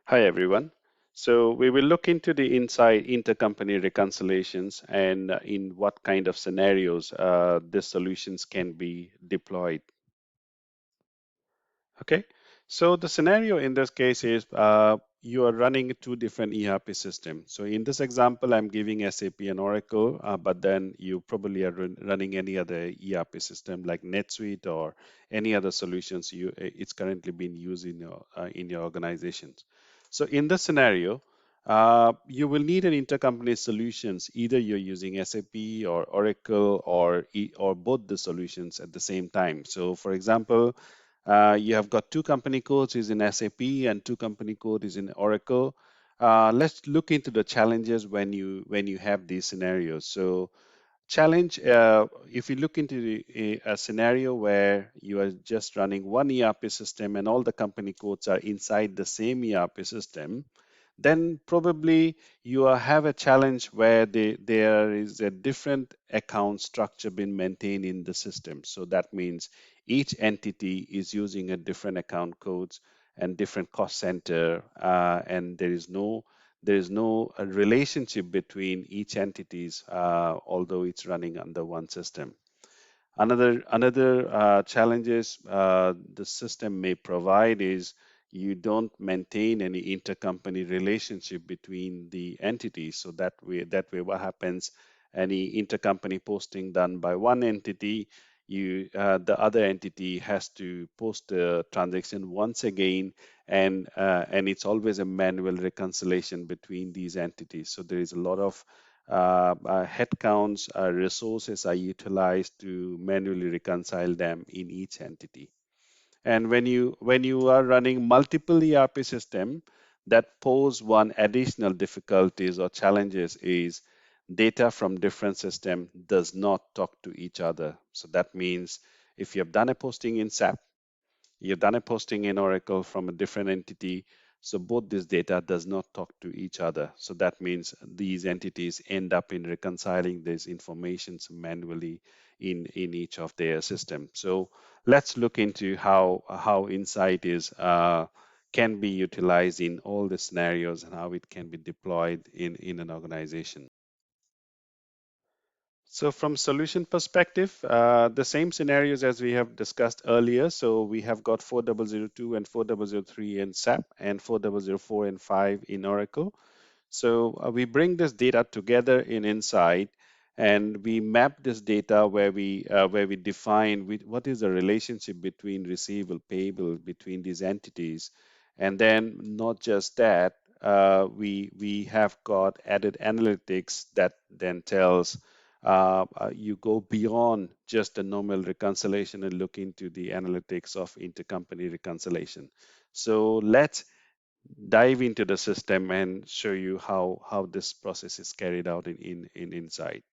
Hi, everyone. So we will look into the inside intercompany reconciliations and in what kind of scenarios these solutions can be deployed. Okay. So the scenario in this case is you are running two different ERP systems. So in this example, I'm giving SAP and Oracle, but then you probably are running any other ERP system like NetSuite or any other solutions it's currently being used in your organizations. So in this scenario, you will need an intercompany solutions. Either you're using SAP or Oracle or both the solutions at the same time. So for example, you have got two company codes is in SAP and two company code is in Oracle. Let's look into the challenges when you have these scenarios. So challenge, if you look into a scenario where you are just running one ERP system and all the company codes are inside the same ERP system, then probably have a challenge where there is a different account structure being maintained in the system. So that means each entity is using a different account codes and different cost center, and there is no relationship between each entities, although it's running under one system. Another challenges the system may provide is you don't maintain any intercompany relationship between the entities. So that way, what happens? Any intercompany posting done by one entity, the other entity has to post the transaction once again, and it's always a manual reconciliation between these entities. So there is a lot of headcounts, resources are utilized to manually reconcile them in each entity. And when you are running multiple ERP system, that pose one additional difficulties or challenges is data from different system does not talk to each other. So that means if you have done a posting in SAP, you've done a posting in Oracle from a different entity. So both this data does not talk to each other. So that means these entities end up in reconciling these informations manually in each of their systems. So let's look into how Insight is can be utilized in all the scenarios and how it can be deployed in an organization. So from solution perspective, the same scenarios as we have discussed earlier. So we have got 4002 and 4003 in SAP and 4004 and 5 in Oracle. So we bring this data together in Insight, and we map this data where we define what is the relationship between receivable, payable between these entities, and then not just that, we have got added analytics that then tells you go beyond just a normal reconciliation and look into the analytics of intercompany reconciliation. So let's dive into the system and show you how this process is carried out in Insight.